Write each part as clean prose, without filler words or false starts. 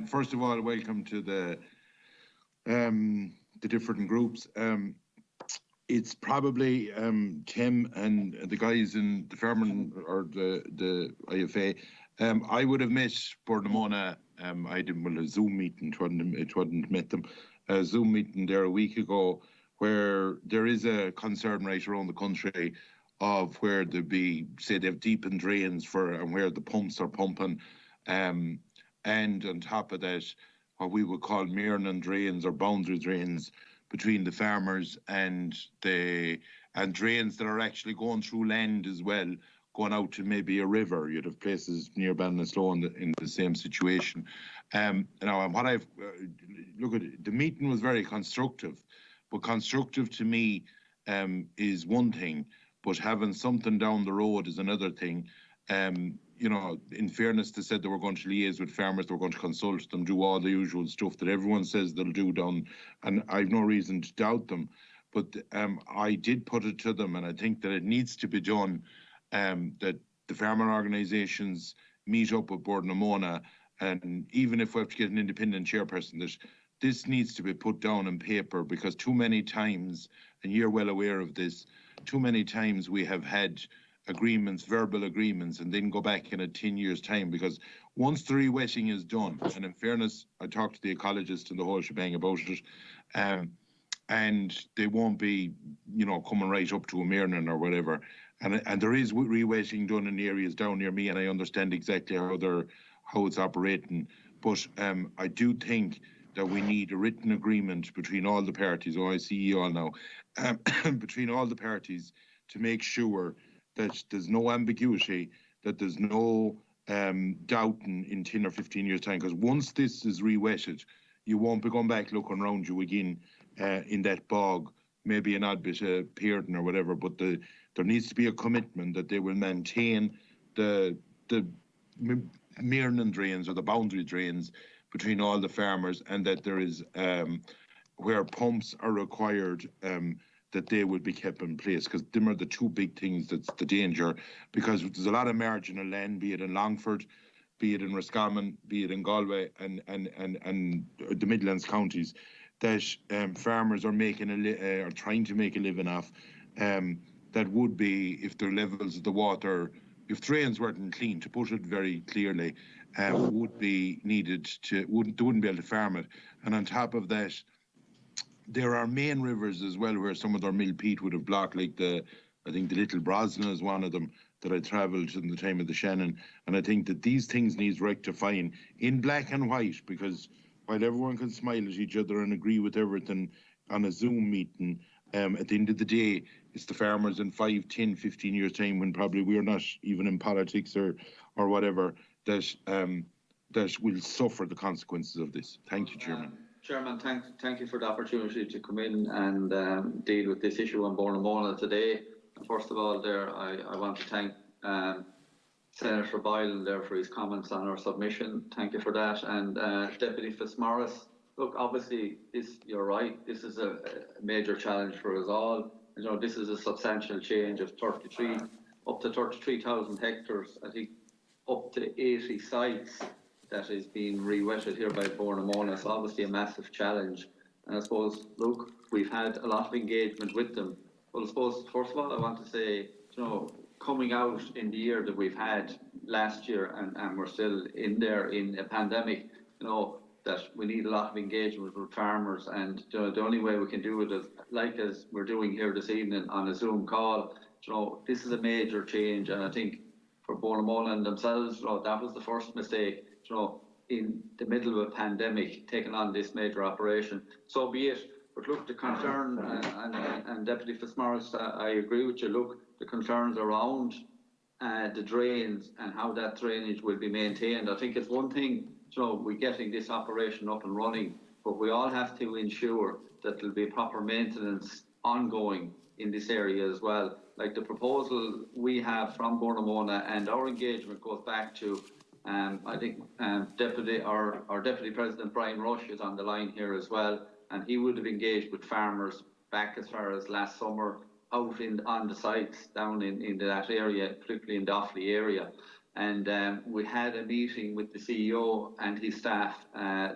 First of all, welcome to the different groups. It's probably Tim and the guys in the Fairman or the IFA. I would have met Burnamona. I did a Zoom meeting. It wasn't met them. A Zoom meeting there a week ago, where there is a concern right around the country of where there be, say, they have deepened drains and where the pumps are pumping, and on top of that, what we would call Mearnan drains or boundary drains between the farmers and drains that are actually going through land as well, going out to maybe a river. You'd have places near Ballinasloe in the same situation. Now, what I've look at it, the meeting was very constructive, but constructive to me is one thing, but having something down the road is another thing. You know, in fairness, they said they were going to liaise with farmers, they were going to consult them, do all the usual stuff that everyone says they'll do down, and I've no reason to doubt them. But I did put it to them, and I think that it needs to be done, that the farmer organisations meet up with Burnamona, and even if we have to get an independent chairperson, that this needs to be put down on paper, because too many times, and you're well aware of this, too many times we have had agreements, verbal agreements, and then go back in a 10 years' time, because once the re-wetting is done, and in fairness, I talked to the ecologist and the whole shebang about it, and they won't be, you know, coming right up to a Mearnan or whatever, and there is re-wetting done in areas down near me, and I understand exactly how it's operating, but I do think that we need a written agreement between all the parties, I see you all now, between all the parties, to make sure that there's no ambiguity, that there's no doubting in 10 or 15 years' time, because once this is re-wetted, you won't be going back looking around you again in that bog, maybe an odd bit of Pearden or whatever, but there needs to be a commitment that they will maintain the Mearnan drains or the boundary drains between all the farmers, and that there is, where pumps are required, that they would be kept in place, because them are the two big things that's the danger, because there's a lot of marginal land, be it in Longford, be it in Roscommon, be it in Galway and the Midlands counties, that farmers are are trying to make a living off, that would be, if their levels of the water, if drains weren't clean, to put it very clearly, would be needed they wouldn't be able to farm it. And on top of that, there are main rivers as well where some of their mill peat would have blocked, like I think the Little Brosna is one of them that I travelled in the time of the Shannon. And I think that these things need rectifying in black and white, because while everyone can smile at each other and agree with everything on a Zoom meeting, at the end of the day, it's the farmers in 5, 10, 15 years' time, when probably we're not even in politics or whatever, that will suffer the consequences of this. Thank you, Chairman. Chairman, thank you for the opportunity to come in and deal with this issue on Burnamona today. And first of all, I want to thank Senator Boylan there for his comments on our submission. Thank you for that. And Deputy Fitzmaurice, look, obviously, you're right. This is a major challenge for us all. You know, this is a substantial change of up to 33,000 hectares. I think up to 80 sites that is being re-wetted here by Burnamona. So obviously a massive challenge. And I suppose, look, we've had a lot of engagement with them. Well, I suppose, first of all, I want to say, you know, coming out in the year that we've had last year, and we're still in a pandemic, you know, that we need a lot of engagement with farmers. And you know, the only way we can do it is, like as we're doing here this evening on a Zoom call, you know, this is a major change. And I think for Burnamona and themselves, you know, that was the first mistake, you know, in the middle of a pandemic, taking on this major operation. So be it. But look, the concern, and Deputy Fitzmaurice, I agree with you, look, the concerns around the drains and how that drainage will be maintained. I think it's one thing, you know, we're getting this operation up and running, but we all have to ensure that there'll be proper maintenance ongoing in this area as well. Like the proposal we have from Burnamona, and our engagement goes back to, I think our Deputy President Brian Rush is on the line here as well, and he would have engaged with farmers back as far as last summer out on the sites down in that area, particularly in the Offaly area. And we had a meeting with the CEO and his staff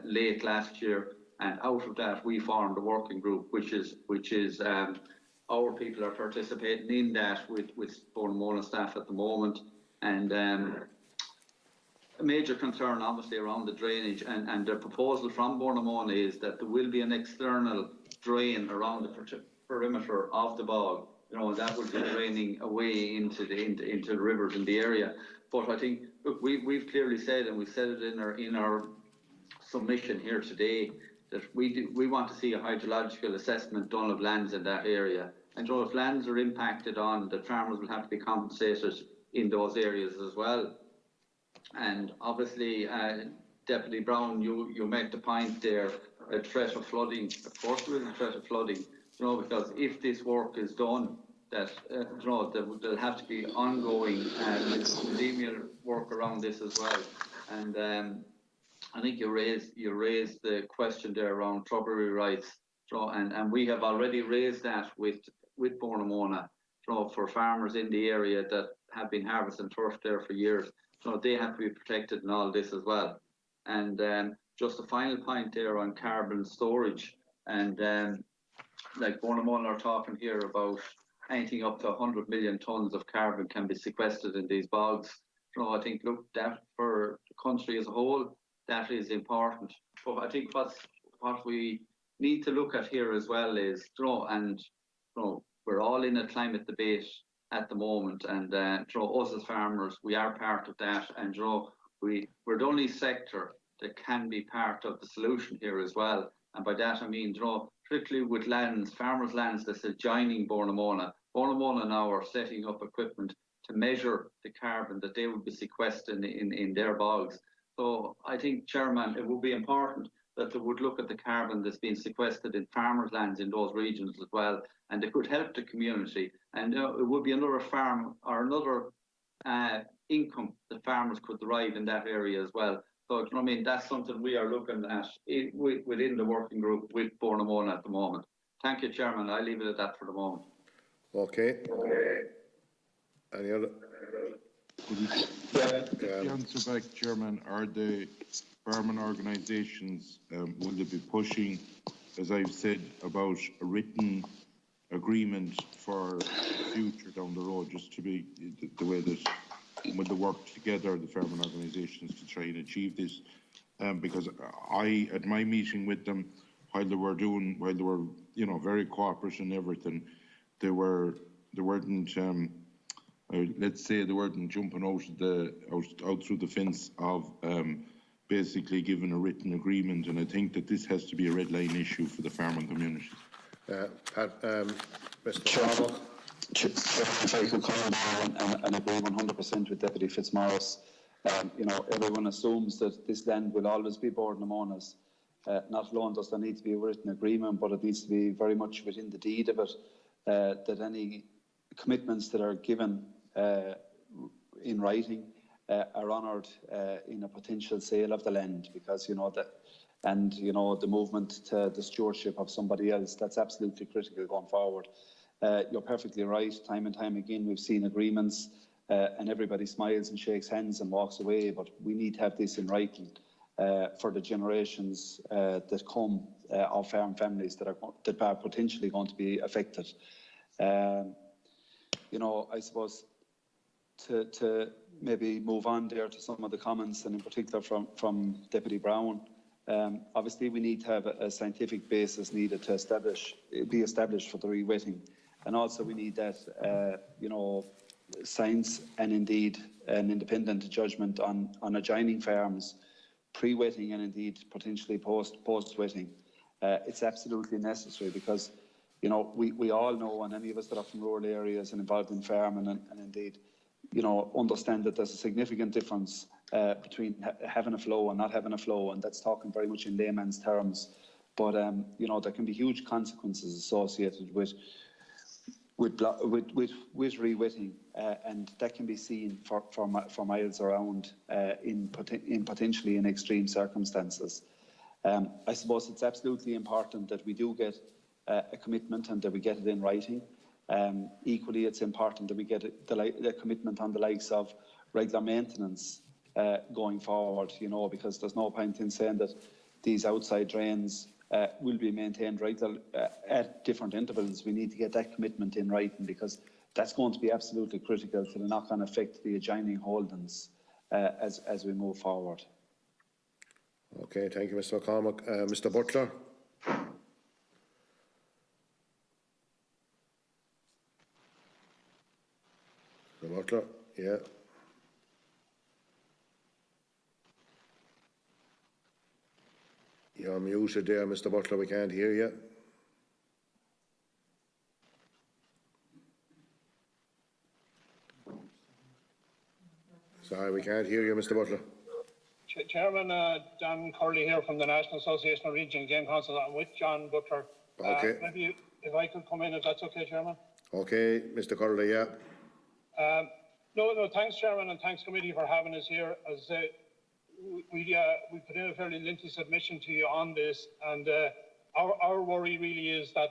late last year, and out of that we formed a working group, which is our people are participating in that with Bournemouth staff at the moment. And a major concern obviously around the drainage, and the proposal from Bournemouth is that there will be an external drain around the perimeter of the bog. You know, that would be draining away into the rivers in the area. But I think, look, we've clearly said, and we've said it in our submission here today, that we want to see a hydrological assessment done of lands in that area. And so if lands are impacted on, the farmers will have to be compensated in those areas as well. And obviously, Deputy Brown, you make the point there, a threat of flooding. Of course there is a threat of flooding, you know, because if this work is done, that you know, there'll have to be ongoing remedial work around this as well. And I think you raised the question there around shrubbery rights, and we have already raised that with Bournemouth, for farmers in the area that have been harvesting turf there for years. So they have to be protected in all this as well. And just a final point there on carbon storage, and like Bournemouth are talking here about anything up to 100 million tonnes of carbon can be sequestered in these bogs. So I think, look, that for the country as a whole, that is important. But I think what we need to look at here as well is, we're all in a climate debate at the moment, and us as farmers, we are part of that, and we're the only sector that can be part of the solution here as well. And by that I mean, particularly with lands, farmers' lands that's adjoining Bournemouth. Bournemouth now are setting up equipment to measure the carbon that they would be sequestering in their bogs. So I think, Chairman, it would be important that they would look at the carbon that's being sequestered in farmers' lands in those regions as well, and they could help the community. And it would be another farm or another income that farmers could derive in that area as well. So, I mean, that's something we are looking at within the working group with Bournemouth at the moment. Thank you, Chairman. I'll leave it at that for the moment. Okay. Any other? The answer back, Chairman, are the farming organisations, will they be pushing, as I've said, about a written agreement for the future down the road, just to be the way that when they work together, the farming organisations, to try and achieve this? Because at my meeting with them, while they were, you know, very cooperative and everything, they weren't, let's say they weren't jumping out through the fence of basically giving a written agreement, and I think that this has to be a red line issue for the farming community. Mr. Chairman, if I could comment and agree 100% with Deputy Fitzmaurice. You know, everyone assumes that this land will always be Bournemouth's. Not alone does there need to be a written agreement, but it needs to be very much within the deed of it, that any commitments that are given in writing are honoured in a potential sale of the land, because you know that, and you know, the movement to the stewardship of somebody else, that's absolutely critical going forward. You're perfectly right. Time and time again we've seen agreements and everybody smiles and shakes hands and walks away, but we need to have this in writing for the generations that come of farm families that are potentially going to be affected. You know, I suppose to maybe move on there to some of the comments, and in particular from Deputy Brown. Obviously, we need to have a scientific basis needed to be established for the re-wetting, and also we need that you know, science and indeed an independent judgment on adjoining farms, pre-wetting and indeed potentially post-wetting. It's absolutely necessary, because you know, we all know, and any of us that are from rural areas and involved in farming and indeed, you know, understand that there's a significant difference between having a flow and not having a flow, and that's talking very much in layman's terms. But you know, there can be huge consequences associated with re-wetting, and that can be seen for miles around in potentially in extreme circumstances. I suppose it's absolutely important that we do get a commitment and that we get it in writing. Equally, it's important that we get the commitment on the likes of regular maintenance going forward, you know, because there's no point in saying that these outside drains will be maintained at different intervals. We need to get that commitment in writing, because that's going to be absolutely critical to the knock-on effect of the adjoining holdings as we move forward. Okay, thank you, Mr. McCormack. Mr. Butler? Mr. Butler, yeah. You're muted there, Mr. Butler, we can't hear you. Sorry, we can't hear you, Mr. Butler. Chairman, Dan Curley here from the National Association of Regional Game Councils. I'm with John Butler. Okay. Maybe if I could come in, if that's okay, Chairman. Okay, Mr. Curley, yeah. No, thanks, Chairman, and thanks, committee, for having us here. As we put in a fairly lengthy submission to you on this, and our worry really is that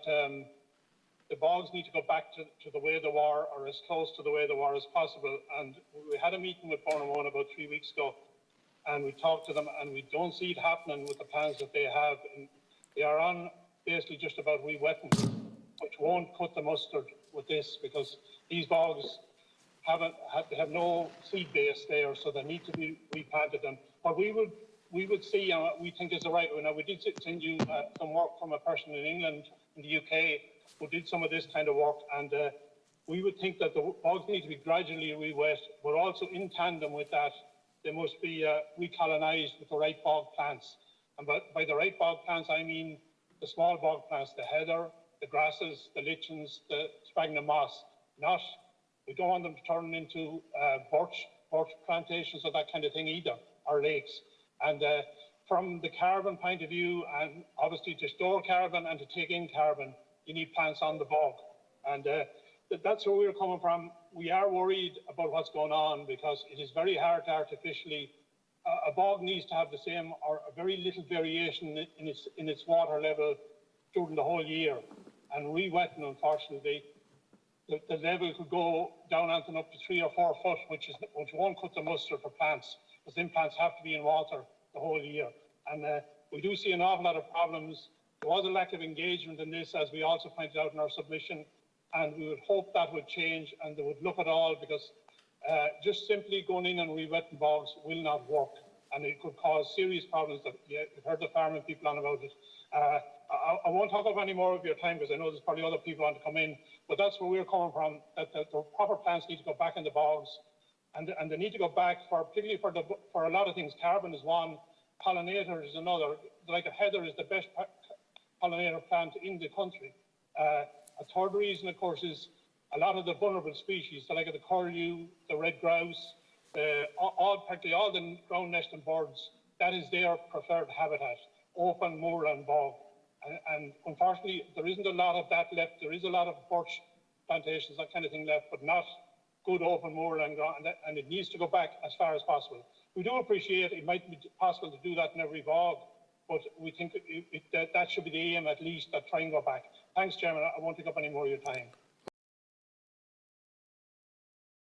the bogs need to go back to the way they were, or as close to the way they were as possible. And we had a meeting with Bournemouth about 3 weeks ago, and we talked to them, and we don't see it happening with the plans that they have. And they are on basically just about re-wetting, which won't cut the mustard with this, because these bogs have no seed base there, so they need to be replanted. And what we would see, and we think is the right way. Now, we did send you some work from a person in England, in the UK, who did some of this kind of work, and we would think that the bogs need to be gradually re-wet, but also in tandem with that, they must be recolonised with the right bog plants. And by the right bog plants, I mean the small bog plants, the heather, the grasses, the lichens, the sphagnum moss. We don't want them to turn into birch plantations or that kind of thing either, or lakes. And from the carbon point of view, and obviously to store carbon and to take in carbon, you need plants on the bog. And that's where we're coming from. We are worried about what's going on, because it is very hard to artificially, a bog needs to have the same or a very little variation in its water level during the whole year. And re-wetting, unfortunately, the level could go down and up to 3 or 4 foot, which won't cut the mustard for plants, because then plants have to be in water the whole year. And we do see an awful lot of problems. There was a lack of engagement in this, as we also pointed out in our submission, and we would hope that would change and they would look at all, because just simply going in and re-wetting bogs will not work, and it could cause serious problems. You've heard the farming people on about it. I won't talk up any more of your time, because I know there's probably other people want to come in, but that's where we're coming from, that the proper plants need to go back in the bogs, and they need to go back, particularly for a lot of things. Carbon is one, pollinator is another. Like a heather is the best pollinator plant in the country. A third reason, of course, is a lot of the vulnerable species, like the curlew, the red grouse, practically all the ground nesting birds, that is their preferred habitat, open moorland bog. And unfortunately, there isn't a lot of that left. There is a lot of birch plantations, that kind of thing left, but not good open moorland ground, and it needs to go back as far as possible. We do appreciate it might be possible to do that in every bog, but we think that should be the aim, at least, that try and go back. Thanks, Chairman. I won't take up any more of your time.